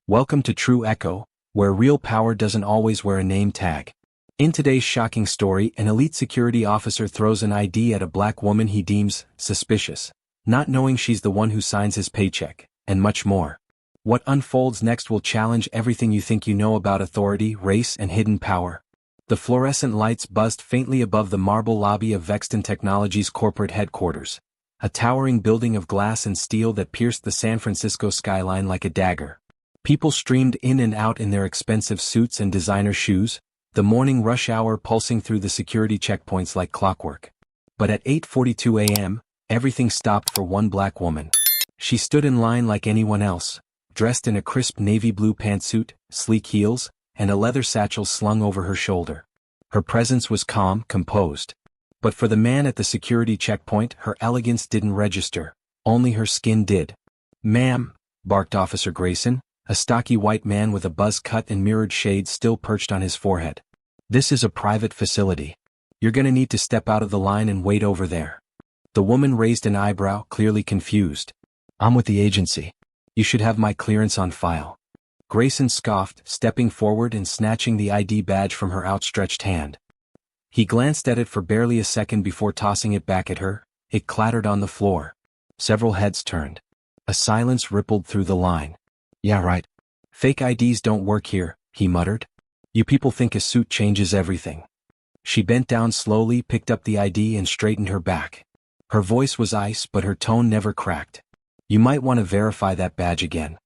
Welcome to True Echo, where real power doesn't always wear a name tag. In today's shocking story, an elite security officer throws an ID at a black woman he deems suspicious, not knowing she's the one who signs his paycheck, and much more. What unfolds next will challenge everything you think you know about authority, race, and hidden power. The fluorescent lights buzzed faintly above the marble lobby of Vexton Technologies' corporate headquarters, a towering building of glass and steel that pierced the San Francisco skyline like a dagger. People streamed in and out in their expensive suits and designer shoes, the morning rush hour pulsing through the security checkpoints like clockwork. But at 8:42 a.m., everything stopped for one black woman. She stood in line like anyone else, dressed in a crisp navy blue pantsuit, sleek heels, and a leather satchel slung over her shoulder. Her presence was calm, composed. But for the man at the security checkpoint, her elegance didn't register, only her skin did. "Ma'am," barked Officer Grayson, a stocky white man with a buzz cut and mirrored shades still perched on his forehead. "This is a private facility. You're gonna need to step out of the line and wait over there." The woman raised an eyebrow, clearly confused. "I'm with the agency. You should have my clearance on file." Grayson scoffed, stepping forward and snatching the ID badge from her outstretched hand. He glanced at it for barely a second before tossing it back at her. It clattered on the floor. Several heads turned. A silence rippled through the line. "Yeah, right. Fake IDs don't work here," he muttered. "You people think a suit changes everything." She bent down slowly, picked up the ID and straightened her back. Her voice was ice, but her tone never cracked. "You might want to verify that badge again."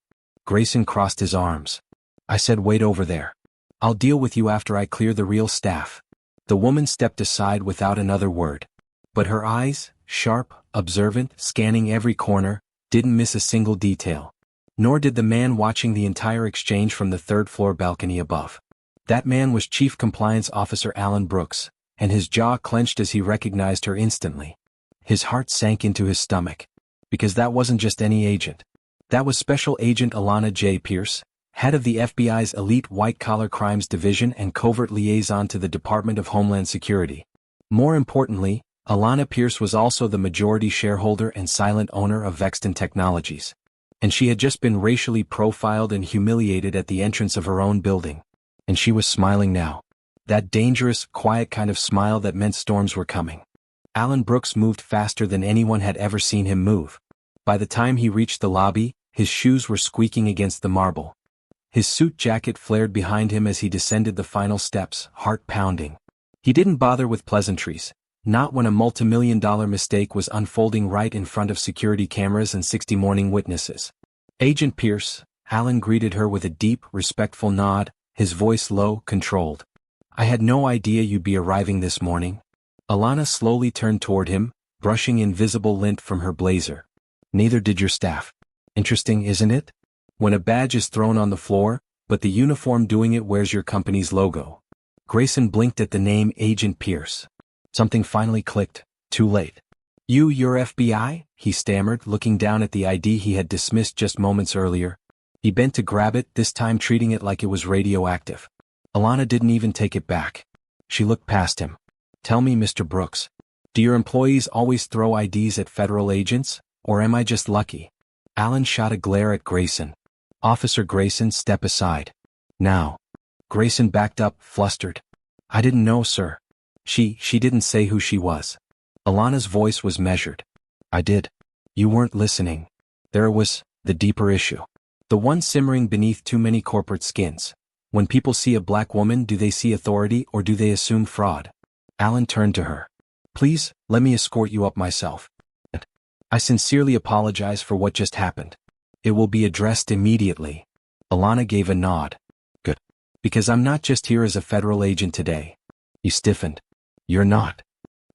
Grayson crossed his arms. "I said wait over there. I'll deal with you after I clear the real staff." The woman stepped aside without another word. But her eyes, sharp, observant, scanning every corner, didn't miss a single detail. Nor did the man watching the entire exchange from the third-floor balcony above. That man was Chief Compliance Officer Alan Brooks, and his jaw clenched as he recognized her instantly. His heart sank into his stomach. Because that wasn't just any agent. That was Special Agent Alana J. Pierce, head of the FBI's elite white-collar crimes division and covert liaison to the Department of Homeland Security. More importantly, Alana Pierce was also the majority shareholder and silent owner of Vexton Technologies. And she had just been racially profiled and humiliated at the entrance of her own building. And she was smiling now. That dangerous, quiet kind of smile that meant storms were coming. Alan Brooks moved faster than anyone had ever seen him move. By the time he reached the lobby, his shoes were squeaking against the marble. His suit jacket flared behind him as he descended the final steps, heart pounding. He didn't bother with pleasantries, not when a multimillion-dollar mistake was unfolding right in front of security cameras and 60 morning witnesses. "Agent Pierce," Alan greeted her with a deep, respectful nod, his voice low, controlled. "I had no idea you'd be arriving this morning." Alana slowly turned toward him, brushing invisible lint from her blazer. "Neither did your staff. Interesting, isn't it? When a badge is thrown on the floor, but the uniform doing it wears your company's logo." Grayson blinked at the name Agent Pierce. Something finally clicked. Too late. You're FBI?" he stammered, looking down at the ID he had dismissed just moments earlier. He bent to grab it, this time treating it like it was radioactive. Alana didn't even take it back. She looked past him. "Tell me, Mr. Brooks, do your employees always throw IDs at federal agents, or am I just lucky?" Alan shot a glare at Grayson. "Officer Grayson, step aside. Now." Grayson backed up, flustered. "I didn't know, sir." She didn't say who she was. Alana's voice was measured. "I did. You weren't listening. There was the deeper issue. The one simmering beneath too many corporate skins. When people see a black woman, do they see authority or do they assume fraud?" Alan turned to her. "Please, let me escort you up myself. I sincerely apologize for what just happened. It will be addressed immediately." Alana gave a nod. "Good. Because I'm not just here as a federal agent today." He stiffened. "You're not."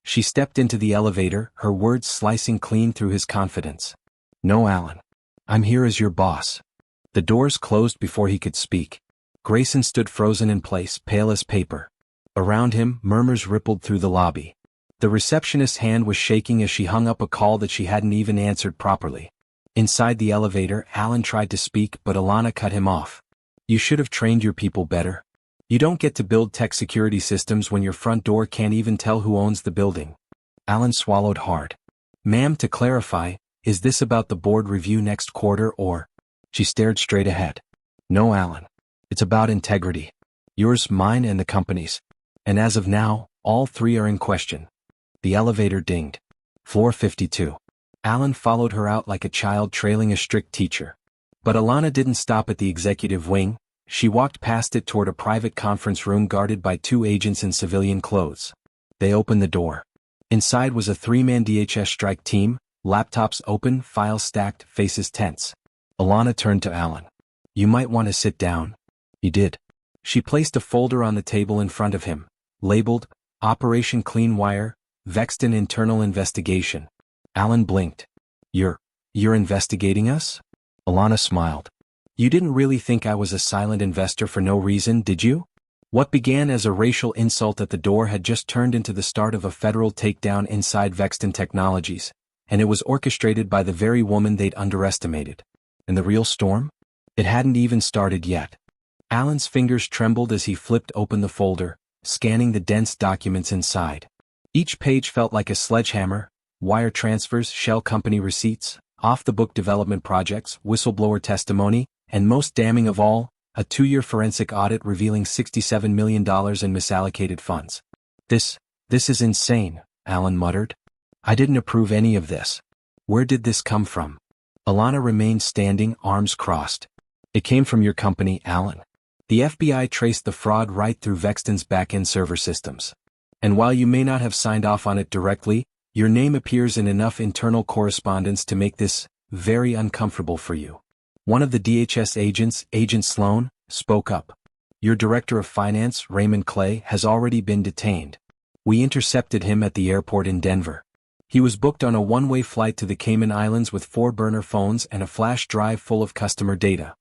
She stepped into the elevator, her words slicing clean through his confidence. "No, Alan. I'm here as your boss." The doors closed before he could speak. Grayson stood frozen in place, pale as paper. Around him, murmurs rippled through the lobby. The receptionist's hand was shaking as she hung up a call that she hadn't even answered properly. Inside the elevator, Alan tried to speak, but Alana cut him off. "You should have trained your people better. You don't get to build tech security systems when your front door can't even tell who owns the building." Alan swallowed hard. "Ma'am, to clarify, is this about the board review next quarter or?" She stared straight ahead. No, Alan. It's about integrity. Yours, mine, and the company's. And as of now, all three are in question. The elevator dinged. Floor 52. Alan followed her out like a child trailing a strict teacher. But Alana didn't stop at the executive wing. She walked past it toward a private conference room guarded by two agents in civilian clothes. They opened the door. Inside was a three-man DHS strike team, laptops open, files stacked, faces tense. Alana turned to Alan. You might want to sit down. He did. She placed a folder on the table in front of him, labeled, Operation Clean Wire, Vexton Internal Investigation. Alan blinked. You're investigating us? Alana smiled. You didn't really think I was a silent investor for no reason, did you? What began as a racial insult at the door had just turned into the start of a federal takedown inside Vexton Technologies, and it was orchestrated by the very woman they'd underestimated. And the real storm? It hadn't even started yet. Alan's fingers trembled as he flipped open the folder, scanning the dense documents inside. Each page felt like a sledgehammer: wire transfers, shell company receipts, off-the-book development projects, whistleblower testimony, and most damning of all, a 2-year forensic audit revealing $67 million in misallocated funds. This is insane, Alan muttered. I didn't approve any of this. Where did this come from? Alana remained standing, arms crossed. It came from your company, Alan. The FBI traced the fraud right through Vexton's back-end server systems. And while you may not have signed off on it directly, your name appears in enough internal correspondence to make this very uncomfortable for you. One of the DHS agents, Agent Sloan, spoke up. Your director of finance, Raymond Clay, has already been detained. We intercepted him at the airport in Denver. He was booked on a one-way flight to the Cayman Islands with 4 burner phones and a flash drive full of customer data.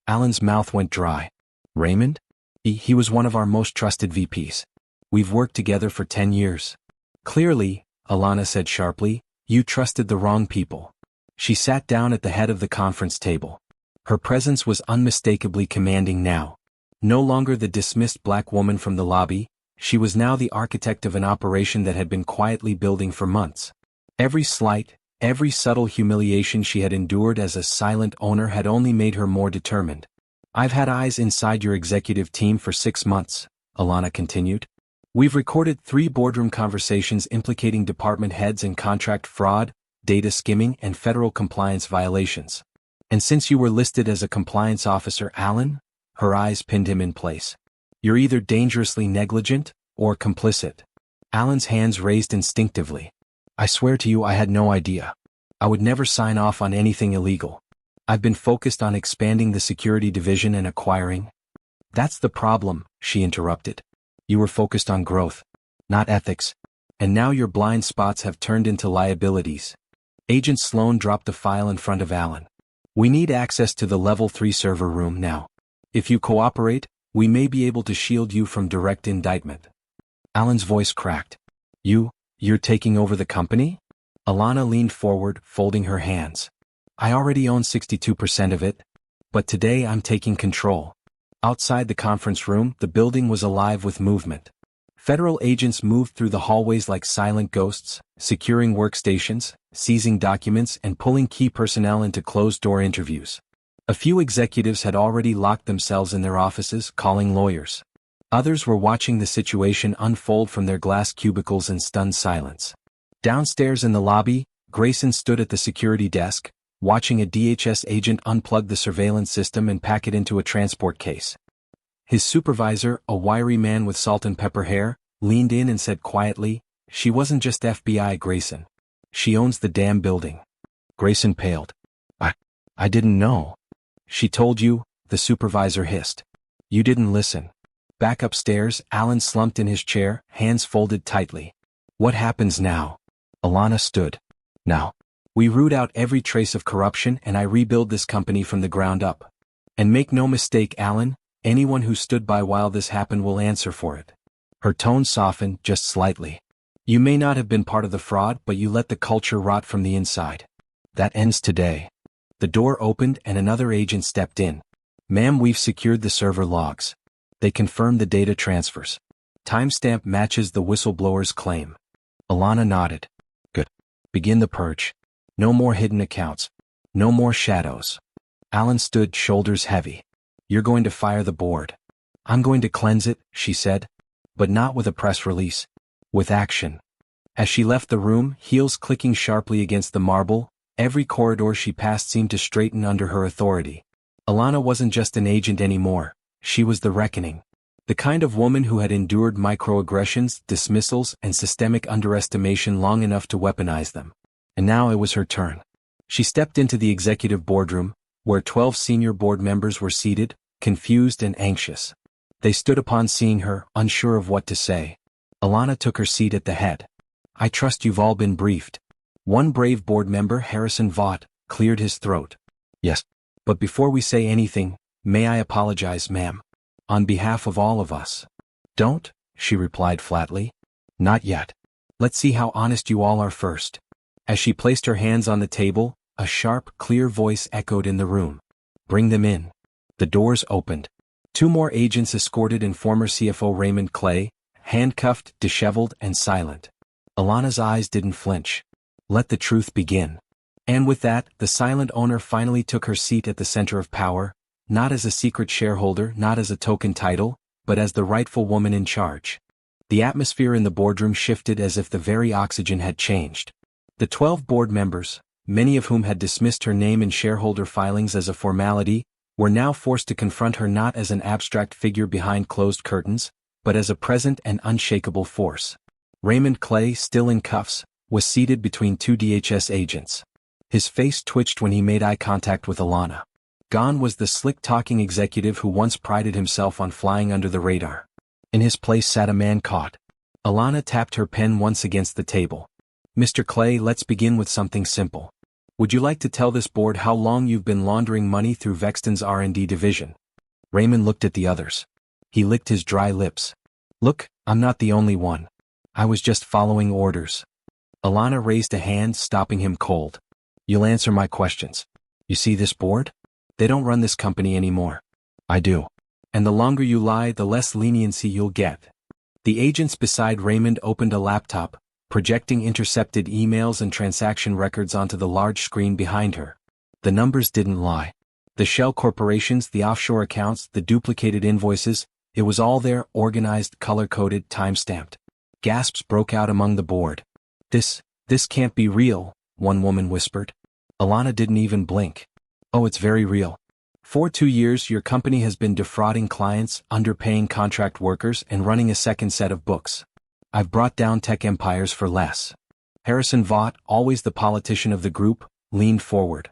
Alan's mouth went dry. Raymond? He was one of our most trusted VPs. We've worked together for 10 years. Clearly, Alana said sharply, you trusted the wrong people. She sat down at the head of the conference table. Her presence was unmistakably commanding now. No longer the dismissed black woman from the lobby, she was now the architect of an operation that had been quietly building for months. Every slight, every subtle humiliation she had endured as a silent owner had only made her more determined. I've had eyes inside your executive team for 6 months, Alana continued. We've recorded 3 boardroom conversations implicating department heads in contract fraud, data skimming, and federal compliance violations. And since you were listed as a compliance officer, Alan, her eyes pinned him in place. You're either dangerously negligent or complicit. Alan's hands raised instinctively. I swear to you I had no idea. I would never sign off on anything illegal. I've been focused on expanding the security division and acquiring. That's the problem, she interrupted. You were focused on growth, not ethics. And now your blind spots have turned into liabilities. Agent Sloan dropped the file in front of Alan. We need access to the level 3 server room now. If you cooperate, we may be able to shield you from direct indictment. Alan's voice cracked. You're taking over the company? Alana leaned forward, folding her hands. I already own 62% of it, but today I'm taking control. Outside the conference room, the building was alive with movement. Federal agents moved through the hallways like silent ghosts, securing workstations, seizing documents, and pulling key personnel into closed-door interviews. A few executives had already locked themselves in their offices, calling lawyers. Others were watching the situation unfold from their glass cubicles in stunned silence. Downstairs in the lobby, Grayson stood at the security desk, watching a DHS agent unplug the surveillance system and pack it into a transport case. His supervisor, a wiry man with salt and pepper hair, leaned in and said quietly, "She wasn't just FBI, Grayson. She owns the damn building." Grayson paled. I didn't know." "She told you," the supervisor hissed. "You didn't listen." Back upstairs, Alan slumped in his chair, hands folded tightly. "What happens now?" Alana stood. "Now. We root out every trace of corruption and I rebuild this company from the ground up. And make no mistake, Alan, anyone who stood by while this happened will answer for it." Her tone softened just slightly. "You may not have been part of the fraud, but you let the culture rot from the inside. That ends today." The door opened and another agent stepped in. "Ma'am, we've secured the server logs. They confirm the data transfers. Timestamp matches the whistleblower's claim." Alana nodded. "Good. Begin the purge. No more hidden accounts. No more shadows." Alan stood, shoulders heavy. You're going to fire the board. I'm going to cleanse it, she said. But not with a press release. With action. As she left the room, heels clicking sharply against the marble, every corridor she passed seemed to straighten under her authority. Alana wasn't just an agent anymore. She was the reckoning. The kind of woman who had endured microaggressions, dismissals, and systemic underestimation long enough to weaponize them. And now it was her turn. She stepped into the executive boardroom, where 12 senior board members were seated, confused and anxious. They stood upon seeing her, unsure of what to say. Alana took her seat at the head. I trust you've all been briefed. One brave board member, Harrison Vaught, cleared his throat. Yes. But before we say anything, may I apologize, ma'am? On behalf of all of us. Don't, she replied flatly. Not yet. Let's see how honest you all are first. As she placed her hands on the table, a sharp, clear voice echoed in the room. Bring them in. The doors opened. 2 more agents escorted in former CFO Raymond Clay, handcuffed, disheveled, and silent. Alana's eyes didn't flinch. Let the truth begin. And with that, the silent owner finally took her seat at the center of power, not as a secret shareholder, not as a token title, but as the rightful woman in charge. The atmosphere in the boardroom shifted as if the very oxygen had changed. The 12 board members, many of whom had dismissed her name in shareholder filings as a formality, were now forced to confront her not as an abstract figure behind closed curtains, but as a present and unshakable force. Raymond Clay, still in cuffs, was seated between 2 DHS agents. His face twitched when he made eye contact with Alana. Gone was the slick-talking executive who once prided himself on flying under the radar. In his place sat a man caught. Alana tapped her pen once against the table. Mr. Clay, let's begin with something simple. Would you like to tell this board how long you've been laundering money through Vexton's R&D division? Raymond looked at the others. He licked his dry lips. Look, I'm not the only one. I was just following orders. Alana raised a hand, stopping him cold. You'll answer my questions. You see this board? They don't run this company anymore. I do. And the longer you lie, the less leniency you'll get. The agents beside Raymond opened a laptop, projecting intercepted emails and transaction records onto the large screen behind her. The numbers didn't lie. The shell corporations, the offshore accounts, the duplicated invoices, it was all there, organized, color-coded, time-stamped. Gasps broke out among the board. This can't be real, one woman whispered. Alana didn't even blink. Oh, it's very real. For 2 years, your company has been defrauding clients, underpaying contract workers, and running a second set of books. I've brought down tech empires for less. Harrison Vaught, always the politician of the group, leaned forward.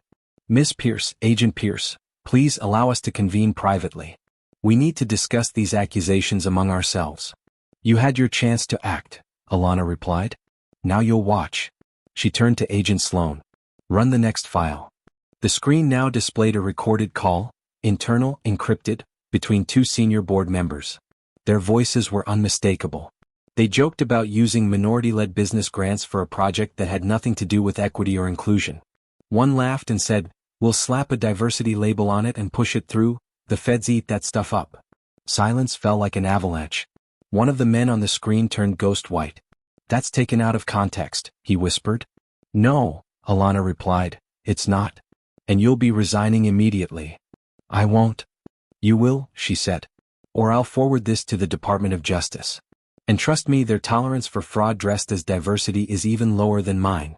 Miss Pierce, Agent Pierce, please allow us to convene privately. We need to discuss these accusations among ourselves. You had your chance to act, Alana replied. Now you'll watch. She turned to Agent Sloan. Run the next file. The screen now displayed a recorded call, internal, encrypted, between 2 senior board members. Their voices were unmistakable. They joked about using minority-led business grants for a project that had nothing to do with equity or inclusion. One laughed and said, "We'll slap a diversity label on it and push it through, the feds eat that stuff up." Silence fell like an avalanche. One of the men on the screen turned ghost white. "That's taken out of context," he whispered. "No," Alana replied, "it's not. And you'll be resigning immediately." "I won't." "You will," she said. "Or I'll forward this to the Department of Justice. And trust me, their tolerance for fraud dressed as diversity is even lower than mine."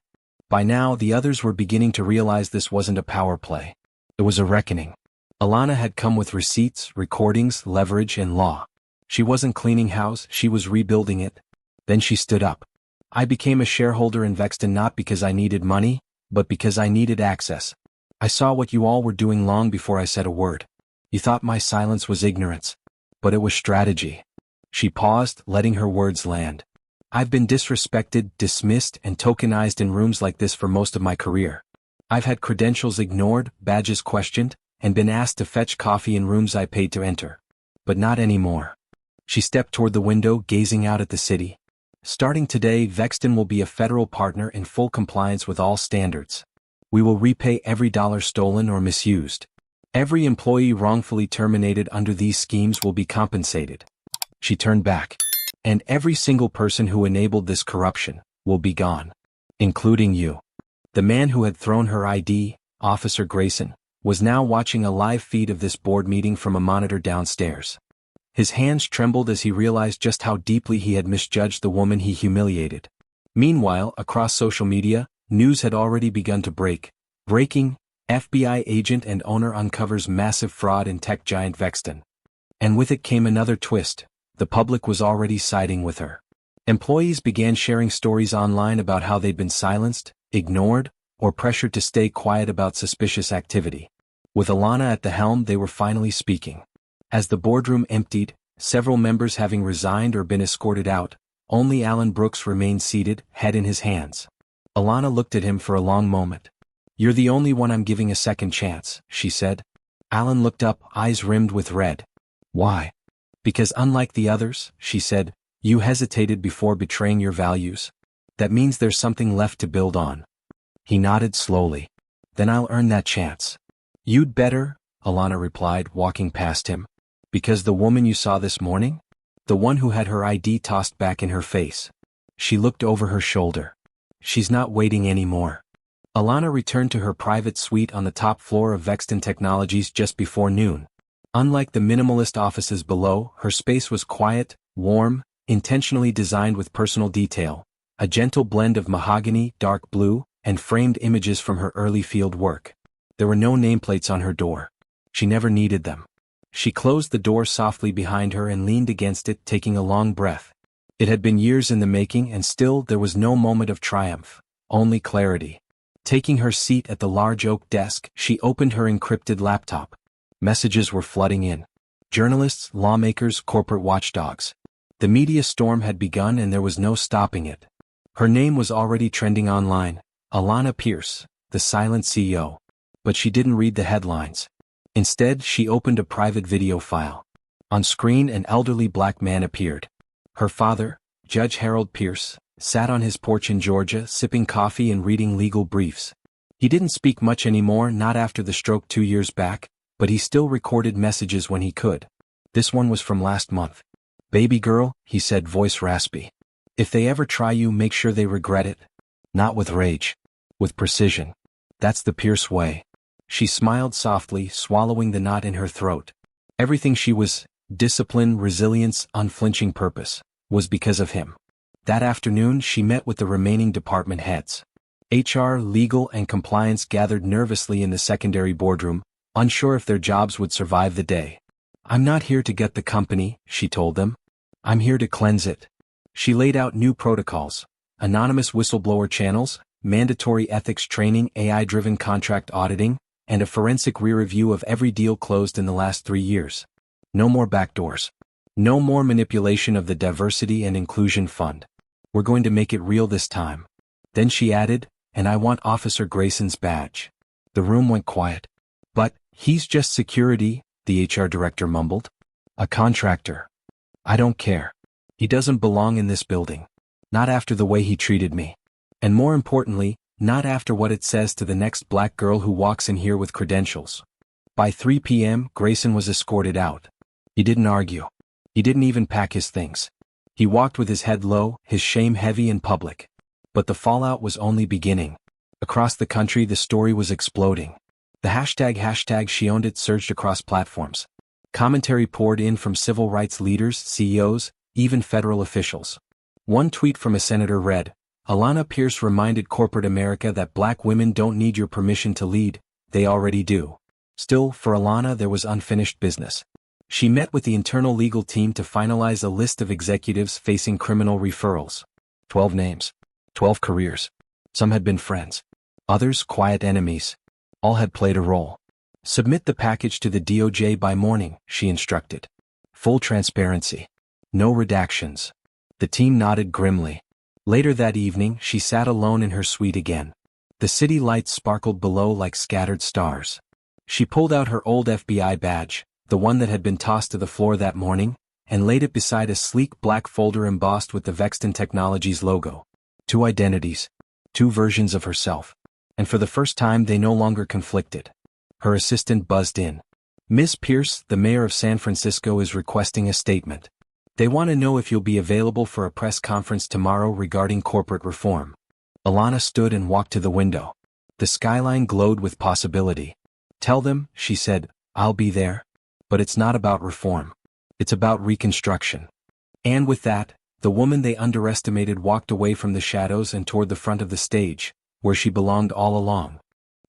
By now, the others were beginning to realize this wasn't a power play. It was a reckoning. Alana had come with receipts, recordings, leverage, and law. She wasn't cleaning house, she was rebuilding it. Then she stood up. "I became a shareholder in Vexton not because I needed money, but because I needed access. I saw what you all were doing long before I said a word. You thought my silence was ignorance. But it was strategy." She paused, letting her words land. "I've been disrespected, dismissed, and tokenized in rooms like this for most of my career. I've had credentials ignored, badges questioned, and been asked to fetch coffee in rooms I paid to enter. But not anymore." She stepped toward the window, gazing out at the city. "Starting today, Vexton will be a federal partner in full compliance with all standards. We will repay every dollar stolen or misused. Every employee wrongfully terminated under these schemes will be compensated." She turned back. "And every single person who enabled this corruption will be gone. Including you." The man who had thrown her ID, Officer Grayson, was now watching a live feed of this board meeting from a monitor downstairs. His hands trembled as he realized just how deeply he had misjudged the woman he humiliated. Meanwhile, across social media, news had already begun to break. Breaking: FBI agent and owner uncovers massive fraud in tech giant Vexton. And with it came another twist: the public was already siding with her. Employees began sharing stories online about how they'd been silenced, ignored, or pressured to stay quiet about suspicious activity. With Alana at the helm, they were finally speaking. As the boardroom emptied, several members having resigned or been escorted out, only Alan Brooks remained seated, head in his hands. Alana looked at him for a long moment. "You're the only one I'm giving a second chance," she said. Alan looked up, eyes rimmed with red. "Why?" "Because unlike the others," she said, "you hesitated before betraying your values. That means there's something left to build on." He nodded slowly. "Then I'll earn that chance." "You'd better," Alana replied, walking past him. "Because the woman you saw this morning? The one who had her ID tossed back in her face." She looked over her shoulder. "She's not waiting anymore." Alana returned to her private suite on the top floor of Vexton Technologies just before noon. Unlike the minimalist offices below, her space was quiet, warm, intentionally designed with personal detail, a gentle blend of mahogany, dark blue, and framed images from her early field work. There were no nameplates on her door. She never needed them. She closed the door softly behind her and leaned against it, taking a long breath. It had been years in the making, and still there was no moment of triumph, only clarity. Taking her seat at the large oak desk, she opened her encrypted laptop. Messages were flooding in. Journalists, lawmakers, corporate watchdogs. The media storm had begun and there was no stopping it. Her name was already trending online: Alana Pierce, the silent CEO. But she didn't read the headlines. Instead, she opened a private video file. On screen, an elderly black man appeared. Her father, Judge Harold Pierce, sat on his porch in Georgia, sipping coffee and reading legal briefs. He didn't speak much anymore, not after the stroke 2 years back, but he still recorded messages when he could. This one was from last month. "Baby girl," he said, voice raspy. "If they ever try you, make sure they regret it. Not with rage. With precision. That's the Pierce way." She smiled softly, swallowing the knot in her throat. Everything she was, discipline, resilience, unflinching purpose, was because of him. That afternoon, she met with the remaining department heads. HR, legal, and compliance gathered nervously in the secondary boardroom, unsure if their jobs would survive the day. "I'm not here to get the company," she told them. "I'm here to cleanse it." She laid out new protocols: anonymous whistleblower channels, mandatory ethics training, AI-driven contract auditing, and a forensic re-review of every deal closed in the last 3 years. No more backdoors. No more manipulation of the Diversity and Inclusion Fund. "We're going to make it real this time." Then she added, "And I want Officer Grayson's badge." The room went quiet. "But he's just security," the HR director mumbled. "A contractor. I don't care. He doesn't belong in this building. Not after the way he treated me. And more importantly, not after what it says to the next black girl who walks in here with credentials." By 3 p.m., Grayson was escorted out. He didn't argue. He didn't even pack his things. He walked with his head low, his shame heavy in public. But the fallout was only beginning. Across the country, the story was exploding. The hashtag she owned it surged across platforms. Commentary poured in from civil rights leaders, CEOs, even federal officials. One tweet from a senator read, "Alana Pierce reminded corporate America that black women don't need your permission to lead, they already do." Still, for Alana there was unfinished business. She met with the internal legal team to finalize a list of executives facing criminal referrals. 12 names. 12 careers. Some had been friends. Others quiet enemies. All had played a role. "Submit the package to the DOJ by morning," she instructed. "Full transparency. No redactions." The team nodded grimly. Later that evening, she sat alone in her suite again. The city lights sparkled below like scattered stars. She pulled out her old FBI badge, the one that had been tossed to the floor that morning, and laid it beside a sleek black folder embossed with the Vexton Technologies logo. 2 identities. 2 versions of herself. And for the first time they no longer conflicted. Her assistant buzzed in. "Miss Pierce, the mayor of San Francisco is requesting a statement. They want to know if you'll be available for a press conference tomorrow regarding corporate reform." Alana stood and walked to the window. The skyline glowed with possibility. Tell them, she said, I'll be there. But it's not about reform. It's about reconstruction. And with that, the woman they underestimated walked away from the shadows and toward the front of the stage, where she belonged all along.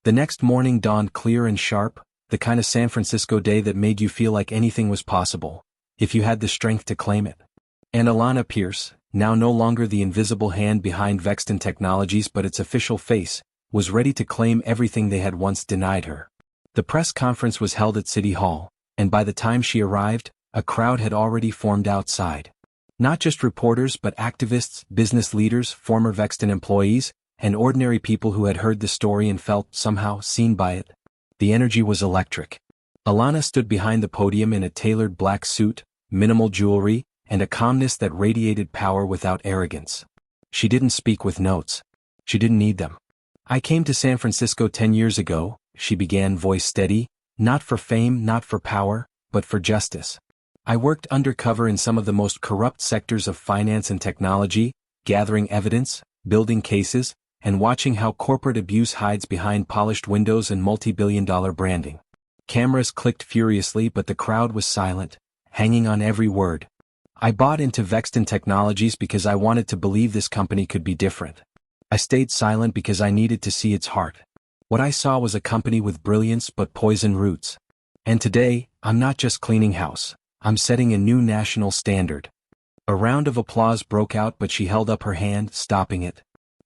The next morning dawned clear and sharp, the kind of San Francisco day that made you feel like anything was possible, if you had the strength to claim it. And Alana Pierce, now no longer the invisible hand behind Vexton Technologies but its official face, was ready to claim everything they had once denied her. The press conference was held at City Hall, and by the time she arrived, a crowd had already formed outside. Not just reporters but activists, business leaders, former Vexton employees, and ordinary people who had heard the story and felt, somehow, seen by it. The energy was electric. Alana stood behind the podium in a tailored black suit, minimal jewelry, and a calmness that radiated power without arrogance. She didn't speak with notes. She didn't need them. I came to San Francisco 10 years ago, she began, voice steady, not for fame, not for power, but for justice. I worked undercover in some of the most corrupt sectors of finance and technology, gathering evidence, building cases, and watching how corporate abuse hides behind polished windows and multi-billion-dollar branding. Cameras clicked furiously but the crowd was silent, hanging on every word. I bought into Vexton Technologies because I wanted to believe this company could be different. I stayed silent because I needed to see its heart. What I saw was a company with brilliance but poison roots. And today, I'm not just cleaning house, I'm setting a new national standard. A round of applause broke out but she held up her hand, stopping it.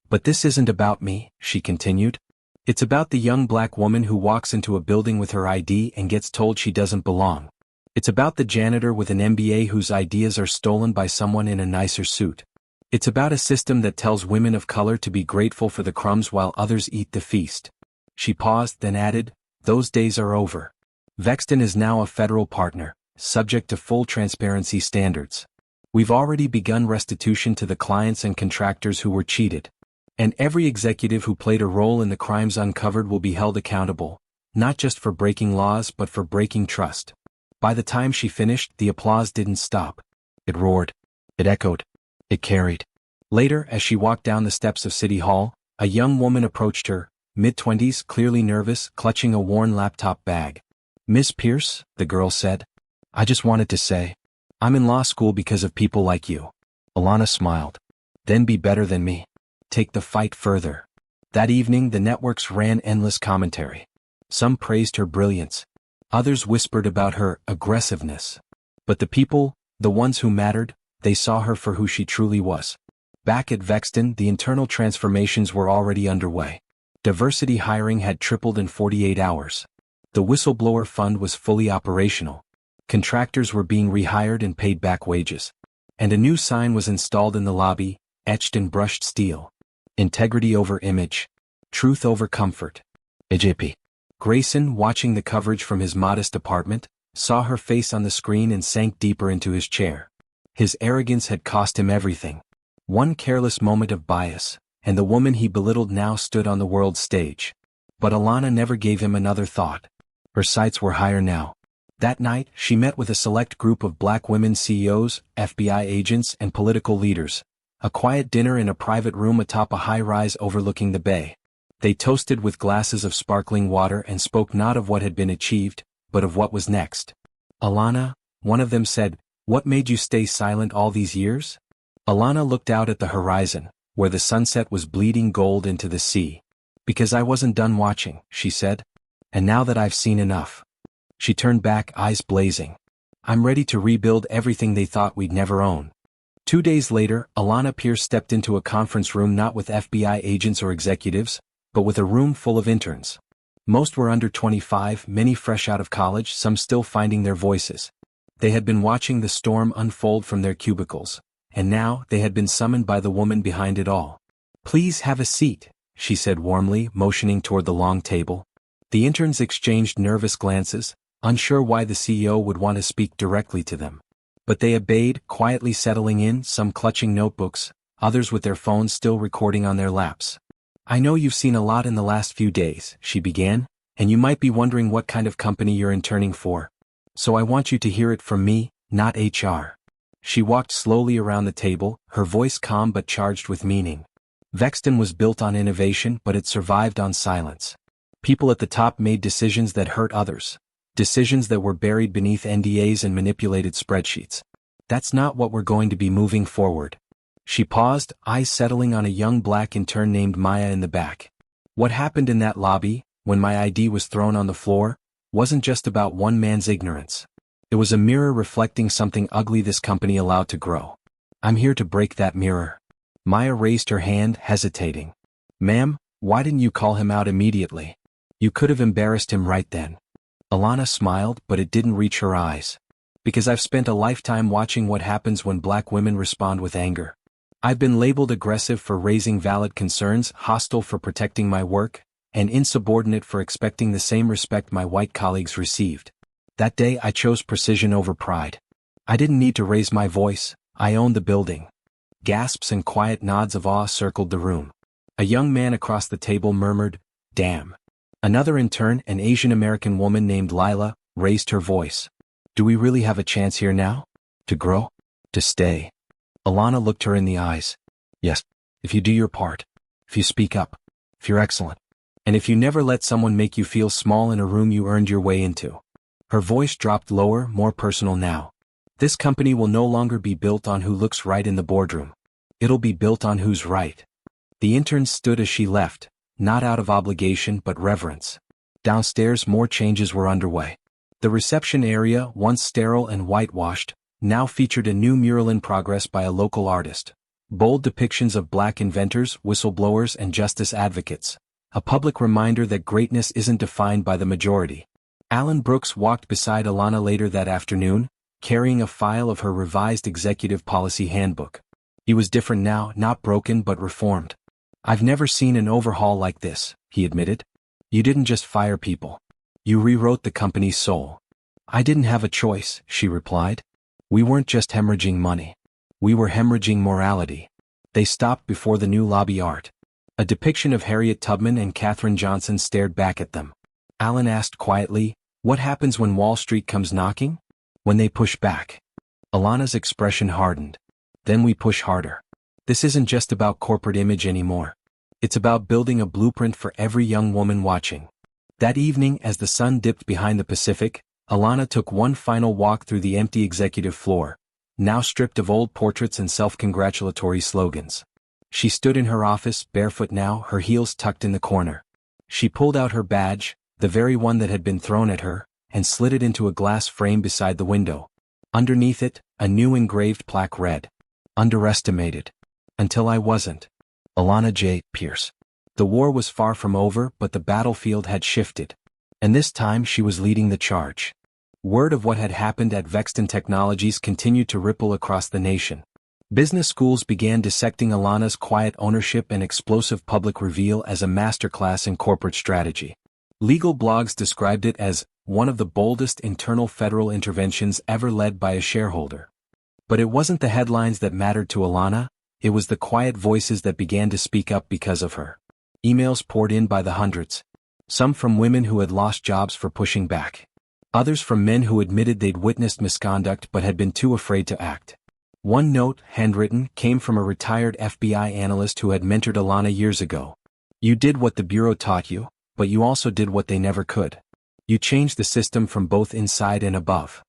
But this isn't about me, she continued. It's about the young black woman who walks into a building with her ID and gets told she doesn't belong. It's about the janitor with an MBA whose ideas are stolen by someone in a nicer suit. It's about a system that tells women of color to be grateful for the crumbs while others eat the feast. She paused, then added, those days are over. Vexton is now a federal partner, subject to full transparency standards. We've already begun restitution to the clients and contractors who were cheated. And every executive who played a role in the crimes uncovered will be held accountable, not just for breaking laws but for breaking trust. By the time she finished, the applause didn't stop. It roared. It echoed. It carried. Later, as she walked down the steps of City Hall, a young woman approached her, mid-20s, clearly nervous, clutching a worn laptop bag. Miss Pierce, the girl said. I just wanted to say, I'm in law school because of people like you. Alana smiled. Then be better than me. Take the fight further. That evening the networks ran endless commentary. Some praised her brilliance. Others whispered about her aggressiveness. But the people, the ones who mattered, they saw her for who she truly was. Back at Vexton, the internal transformations were already underway. Diversity hiring had tripled in 48 hours. The whistleblower fund was fully operational. Contractors were being rehired and paid back wages. And a new sign was installed in the lobby, etched in brushed steel. Integrity over image. Truth over comfort. AJP. Grayson, watching the coverage from his modest apartment, saw her face on the screen and sank deeper into his chair. His arrogance had cost him everything. One careless moment of bias, and the woman he belittled now stood on the world stage. But Alana never gave him another thought. Her sights were higher now. That night, she met with a select group of black women CEOs, FBI agents, and political leaders. A quiet dinner in a private room atop a high-rise overlooking the bay. They toasted with glasses of sparkling water and spoke not of what had been achieved, but of what was next. Alana, one of them said, what made you stay silent all these years? Alana looked out at the horizon, where the sunset was bleeding gold into the sea. Because I wasn't done watching, she said. And now that I've seen enough. She turned back, eyes blazing. I'm ready to rebuild everything they thought we'd never own. 2 days later, Alana Pierce stepped into a conference room not with FBI agents or executives, but with a room full of interns. Most were under 25, many fresh out of college, some still finding their voices. They had been watching the storm unfold from their cubicles, and now they had been summoned by the woman behind it all. Please have a seat, she said warmly, motioning toward the long table. The interns exchanged nervous glances, unsure why the CEO would want to speak directly to them. But they obeyed, quietly settling in, some clutching notebooks, others with their phones still recording on their laps. I know you've seen a lot in the last few days, she began, and you might be wondering what kind of company you're interning for. So I want you to hear it from me, not HR. She walked slowly around the table, her voice calm but charged with meaning. Vexton was built on innovation, but it survived on silence. People at the top made decisions that hurt others. Decisions that were buried beneath NDAs and manipulated spreadsheets. That's not what we're going to be moving forward. She paused, eyes settling on a young black intern named Maya in the back. What happened in that lobby, when my ID was thrown on the floor, wasn't just about one man's ignorance. It was a mirror reflecting something ugly this company allowed to grow. I'm here to break that mirror. Maya raised her hand, hesitating. Ma'am, why didn't you call him out immediately? You could have embarrassed him right then. Alana smiled, but it didn't reach her eyes. Because I've spent a lifetime watching what happens when black women respond with anger. I've been labeled aggressive for raising valid concerns, hostile for protecting my work, and insubordinate for expecting the same respect my white colleagues received. That day I chose precision over pride. I didn't need to raise my voice, I owned the building. Gasps and quiet nods of awe circled the room. A young man across the table murmured, "Damn." Another intern, an Asian American woman named Lila, raised her voice. Do we really have a chance here now? To grow? To stay? Alana looked her in the eyes. Yes, if you do your part. If you speak up. If you're excellent. And if you never let someone make you feel small in a room you earned your way into. Her voice dropped lower, more personal now. This company will no longer be built on who looks right in the boardroom. It'll be built on who's right. The interns stood as she left, not out of obligation but reverence. Downstairs more changes were underway. The reception area, once sterile and whitewashed, now featured a new mural in progress by a local artist. Bold depictions of black inventors, whistleblowers, and justice advocates. A public reminder that greatness isn't defined by the majority. Alan Brooks walked beside Alana later that afternoon, carrying a file of her revised executive policy handbook. He was different now, not broken but reformed. I've never seen an overhaul like this, he admitted. You didn't just fire people. You rewrote the company's soul. I didn't have a choice, she replied. We weren't just hemorrhaging money. We were hemorrhaging morality. They stopped before the new lobby art. A depiction of Harriet Tubman and Katherine Johnson stared back at them. Alan asked quietly, what happens when Wall Street comes knocking? When they push back. Alana's expression hardened. Then we push harder. This isn't just about corporate image anymore. It's about building a blueprint for every young woman watching. That evening, as the sun dipped behind the Pacific, Alana took one final walk through the empty executive floor, now stripped of old portraits and self-congratulatory slogans. She stood in her office, barefoot now, her heels tucked in the corner. She pulled out her badge, the very one that had been thrown at her, and slid it into a glass frame beside the window. Underneath it, a new engraved plaque read, "Underestimated. Until I wasn't. Alana J. Pierce." The war was far from over, but the battlefield had shifted. And this time she was leading the charge. Word of what had happened at Vexton Technologies continued to ripple across the nation. Business schools began dissecting Alana's quiet ownership and explosive public reveal as a masterclass in corporate strategy. Legal blogs described it as one of the boldest internal federal interventions ever led by a shareholder. But it wasn't the headlines that mattered to Alana, it was the quiet voices that began to speak up because of her. Emails poured in by the hundreds. Some from women who had lost jobs for pushing back. Others from men who admitted they'd witnessed misconduct but had been too afraid to act. One note, handwritten, came from a retired FBI analyst who had mentored Alana years ago. You did what the Bureau taught you, but you also did what they never could. You changed the system from both inside and above.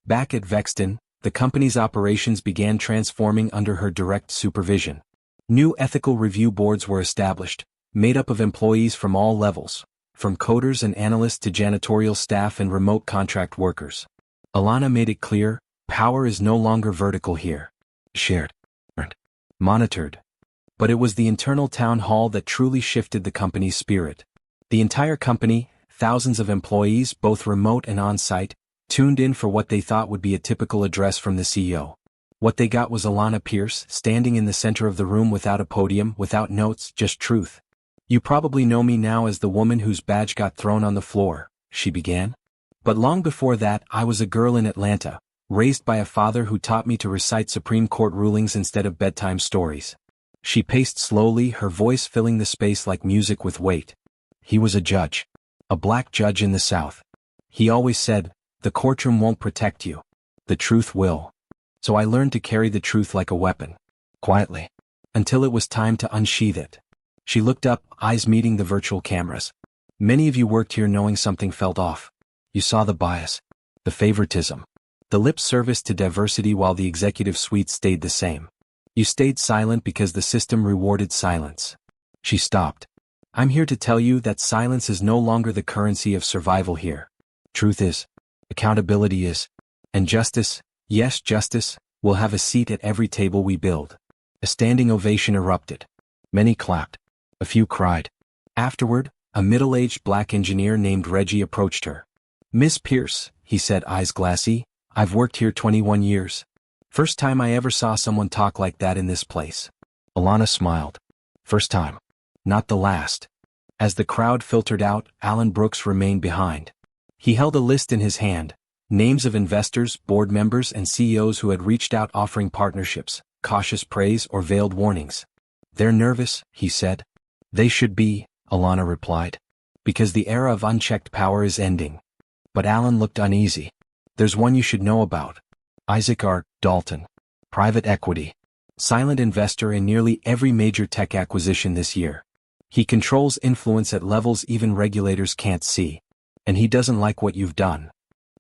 Back at Vexton, the company's operations began transforming under her direct supervision. New ethical review boards were established, made up of employees from all levels, from coders and analysts to janitorial staff and remote contract workers. Alana made it clear, power is no longer vertical here. Shared. Monitored. But it was the internal town hall that truly shifted the company's spirit. The entire company, thousands of employees, both remote and on-site, tuned in for what they thought would be a typical address from the CEO. What they got was Alana Pierce, standing in the center of the room without a podium, without notes, just truth. You probably know me now as the woman whose badge got thrown on the floor, she began. But long before that, I was a girl in Atlanta, raised by a father who taught me to recite Supreme Court rulings instead of bedtime stories. She paced slowly, her voice filling the space like music with weight. He was a judge. A black judge in the South. He always said, the courtroom won't protect you. The truth will. So I learned to carry the truth like a weapon. Quietly. Until it was time to unsheath it. She looked up, eyes meeting the virtual cameras. Many of you worked here knowing something felt off. You saw the bias, the favoritism, the lip service to diversity while the executive suite stayed the same. You stayed silent because the system rewarded silence. She stopped. I'm here to tell you that silence is no longer the currency of survival here. Truth is, accountability is, and justice, yes, justice, will have a seat at every table we build. A standing ovation erupted. Many clapped. A few cried. Afterward, a middle-aged black engineer named Reggie approached her. Miss Pierce, he said, eyes glassy, I've worked here 21 years. First time I ever saw someone talk like that in this place. Alana smiled. First time. Not the last. As the crowd filtered out, Alan Brooks remained behind. He held a list in his hand, names of investors, board members, and CEOs who had reached out offering partnerships, cautious praise, or veiled warnings. They're nervous, he said. They should be, Alana replied. Because the era of unchecked power is ending. But Alan looked uneasy. There's one you should know about. Isaac R. Dalton. Private equity. Silent investor in nearly every major tech acquisition this year. He controls influence at levels even regulators can't see. And he doesn't like what you've done.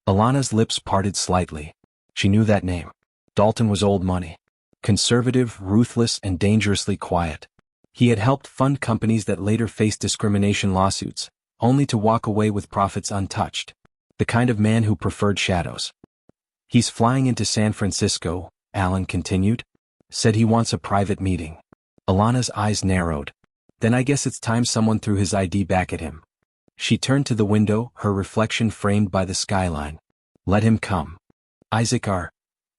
Alana's lips parted slightly. She knew that name. Dalton was old money. Conservative, ruthless, and dangerously quiet. He had helped fund companies that later faced discrimination lawsuits, only to walk away with profits untouched. The kind of man who preferred shadows. He's flying into San Francisco, Alan continued. Said he wants a private meeting. Alana's eyes narrowed. Then I guess it's time someone threw his ID back at him. She turned to the window, her reflection framed by the skyline. Let him come. Isaac R.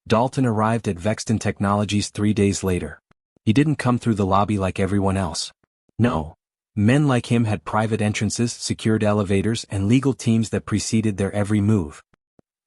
Dalton arrived at Vexton Technologies 3 days later. He didn't come through the lobby like everyone else. No. Men like him had private entrances, secured elevators, and legal teams that preceded their every move.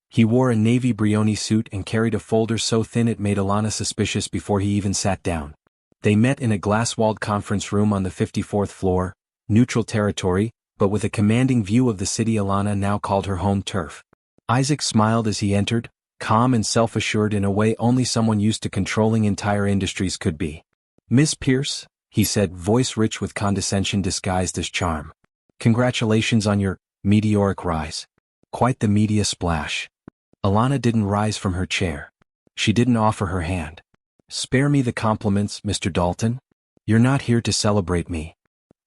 He wore a navy Brioni suit and carried a folder so thin it made Alana suspicious before he even sat down. They met in a glass-walled conference room on the 54th floor, neutral territory, but with a commanding view of the city Alana now called her home turf. Isaac smiled as he entered, calm and self-assured in a way only someone used to controlling entire industries could be. Miss Pierce, he said, voice rich with condescension disguised as charm. Congratulations on your meteoric rise. Quite the media splash. Alana didn't rise from her chair. She didn't offer her hand. Spare me the compliments, Mr. Dalton. You're not here to celebrate me.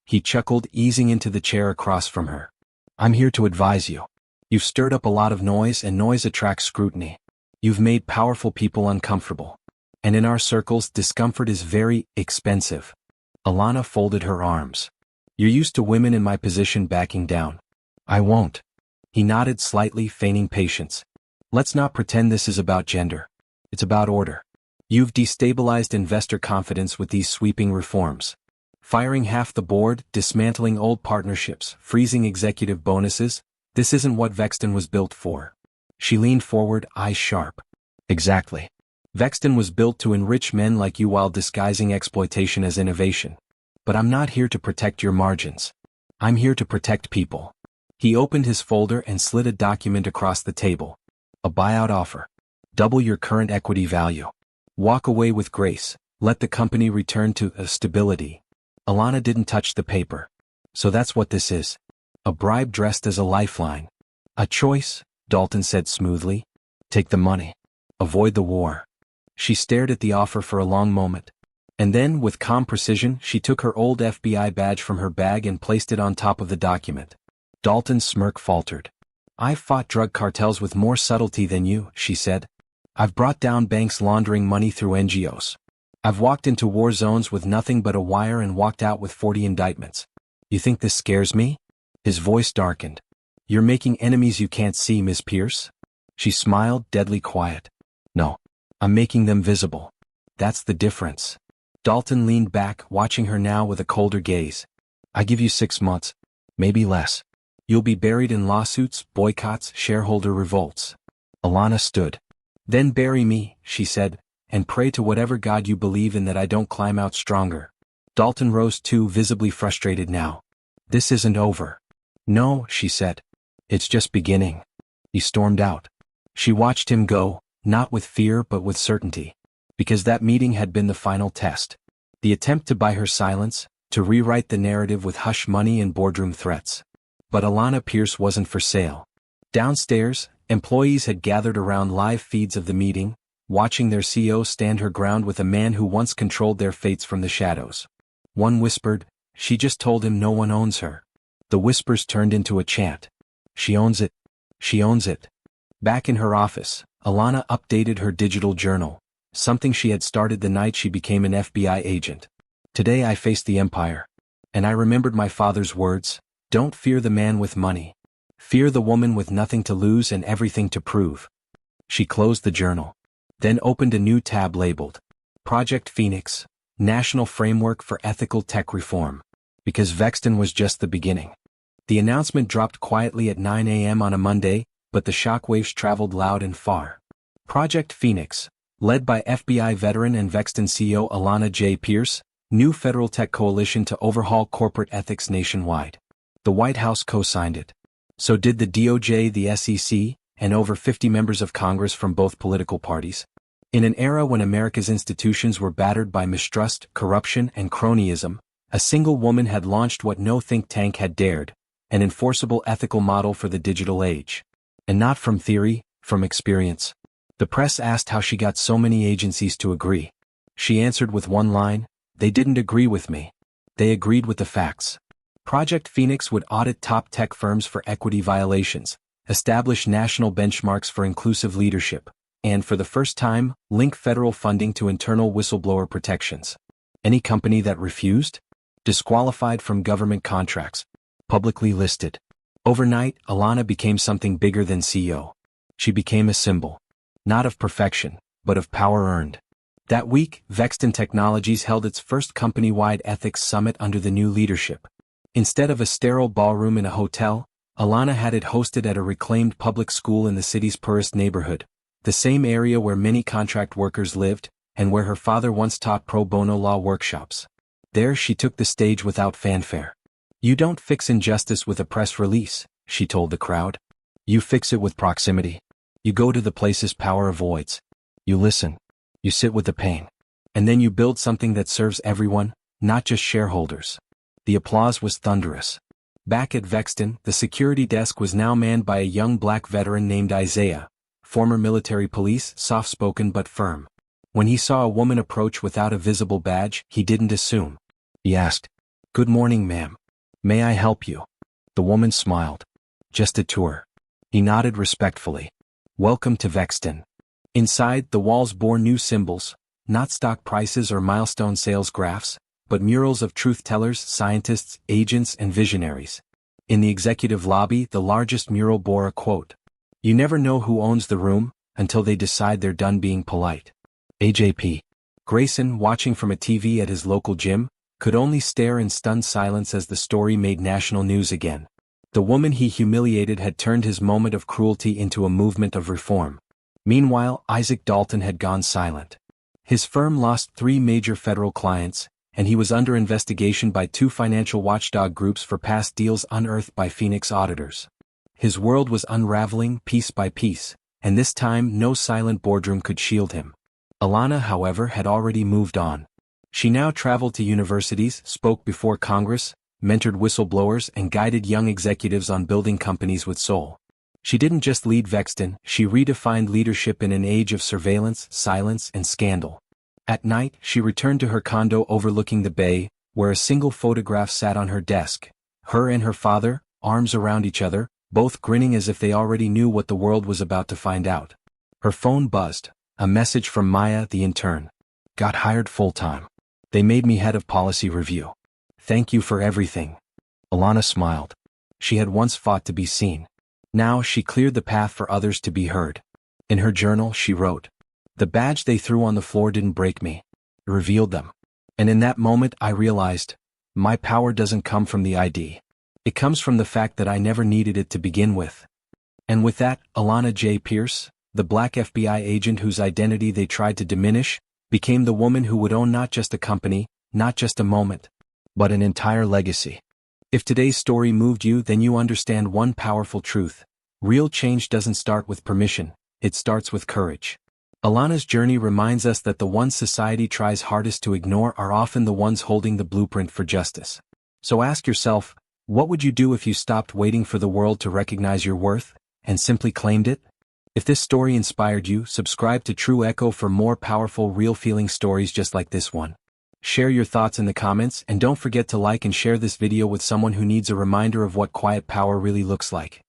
He chuckled, easing into the chair across from her. I'm here to advise you. You've stirred up a lot of noise, and noise attracts scrutiny. You've made powerful people uncomfortable. And in our circles, discomfort is very expensive. Alana folded her arms. You're used to women in my position backing down. I won't. He nodded slightly, feigning patience. Let's not pretend this is about gender. It's about order. You've destabilized investor confidence with these sweeping reforms. Firing half the board, dismantling old partnerships, freezing executive bonuses. This isn't what Vexton was built for. She leaned forward, eyes sharp. Exactly. Vexton was built to enrich men like you while disguising exploitation as innovation. But I'm not here to protect your margins. I'm here to protect people. He opened his folder and slid a document across the table. A buyout offer. Double your current equity value. Walk away with grace. Let the company return to stability. Alana didn't touch the paper. So that's what this is. A bribe dressed as a lifeline. A choice, Dalton said smoothly. Take the money. Avoid the war. She stared at the offer for a long moment. And then, with calm precision, she took her old FBI badge from her bag and placed it on top of the document. Dalton's smirk faltered. I've fought drug cartels with more subtlety than you, she said. I've brought down banks laundering money through NGOs. I've walked into war zones with nothing but a wire and walked out with 40 indictments. You think this scares me? His voice darkened. You're making enemies you can't see, Miss Pierce? She smiled, deadly quiet. No. I'm making them visible. That's the difference. Dalton leaned back, watching her now with a colder gaze. I give you 6 months. Maybe less. You'll be buried in lawsuits, boycotts, shareholder revolts. Alana stood. Then bury me, she said, and pray to whatever God you believe in that I don't climb out stronger. Dalton rose too, visibly frustrated now. This isn't over. No, she said. It's just beginning. He stormed out. She watched him go, not with fear but with certainty. Because that meeting had been the final test. The attempt to buy her silence, to rewrite the narrative with hush money and boardroom threats. But Alana Pierce wasn't for sale. Downstairs, employees had gathered around live feeds of the meeting, watching their CEO stand her ground with a man who once controlled their fates from the shadows. One whispered, "She just told him no one owns her." The whispers turned into a chant. "She owns it. She owns it." Back in her office, Alana updated her digital journal, something she had started the night she became an FBI agent. "Today I faced the empire. And I remembered my father's words, don't fear the man with money. Fear the woman with nothing to lose and everything to prove." She closed the journal. Then opened a new tab labeled, Project Phoenix, National Framework for Ethical Tech Reform. Because Vexton was just the beginning. The announcement dropped quietly at 9 a.m. on a Monday, but the shockwaves traveled loud and far. Project Phoenix, led by FBI veteran and Vexton CEO Alana J. Pierce, new federal tech coalition to overhaul corporate ethics nationwide. The White House co-signed it. So did the DOJ, the SEC, and over 50 members of Congress from both political parties. In an era when America's institutions were battered by mistrust, corruption, and cronyism, a single woman had launched what no think tank had dared, an enforceable ethical model for the digital age. And not from theory, from experience. The press asked how she got so many agencies to agree. She answered with one line, "They didn't agree with me. They agreed with the facts." Project Phoenix would audit top tech firms for equity violations, establish national benchmarks for inclusive leadership, and for the first time, link federal funding to internal whistleblower protections. Any company that refused? Disqualified from government contracts. Publicly listed. Overnight, Alana became something bigger than CEO. She became a symbol. Not of perfection, but of power earned. That week, Vexton Technologies held its first company-wide ethics summit under the new leadership. Instead of a sterile ballroom in a hotel, Alana had it hosted at a reclaimed public school in the city's poorest neighborhood, the same area where many contract workers lived, and where her father once taught pro bono law workshops. There she took the stage without fanfare. "You don't fix injustice with a press release," she told the crowd. "You fix it with proximity. You go to the places power avoids. You listen. You sit with the pain. And then you build something that serves everyone, not just shareholders." The applause was thunderous. Back at Vexton, the security desk was now manned by a young black veteran named Isaiah, former military police, soft-spoken but firm. When he saw a woman approach without a visible badge, he didn't assume. He asked, "Good morning, ma'am. May I help you?" The woman smiled. "Just a tour." He nodded respectfully. "Welcome to Vexton." Inside, the walls bore new symbols, not stock prices or milestone sales graphs, but murals of truth-tellers, scientists, agents, and visionaries. In the executive lobby, the largest mural bore a quote. "You never know who owns the room, until they decide they're done being polite." AJP. Grayson, watching from a TV at his local gym, could only stare in stunned silence as the story made national news again. The woman he humiliated had turned his moment of cruelty into a movement of reform. Meanwhile, Isaac Dalton had gone silent. His firm lost 3 major federal clients, and he was under investigation by 2 financial watchdog groups for past deals unearthed by Phoenix auditors. His world was unraveling piece by piece, and this time no silent boardroom could shield him. Alana, however, had already moved on. She now traveled to universities, spoke before Congress, mentored whistleblowers, and guided young executives on building companies with soul. She didn't just lead Vexton, she redefined leadership in an age of surveillance, silence, and scandal. At night, she returned to her condo overlooking the bay, where a single photograph sat on her desk. Her and her father, arms around each other, both grinning as if they already knew what the world was about to find out. Her phone buzzed, a message from Maya, the intern. "Got hired full-time. They made me head of policy review. Thank you for everything." Alana smiled. She had once fought to be seen. Now she cleared the path for others to be heard. In her journal, she wrote, "The badge they threw on the floor didn't break me. It revealed them. And in that moment I realized, my power doesn't come from the ID. It comes from the fact that I never needed it to begin with." And with that, Alana J. Pierce, the black FBI agent whose identity they tried to diminish, became the woman who would own not just a company, not just a moment, but an entire legacy. If today's story moved you, then you understand one powerful truth. Real change doesn't start with permission, it starts with courage. Alana's journey reminds us that the ones society tries hardest to ignore are often the ones holding the blueprint for justice. So ask yourself, What would you do if you stopped waiting for the world to recognize your worth, and simply claimed it? If this story inspired you, subscribe to True Echo for more powerful real feeling stories just like this one. Share your thoughts in the comments and don't forget to like and share this video with someone who needs a reminder of what quiet power really looks like.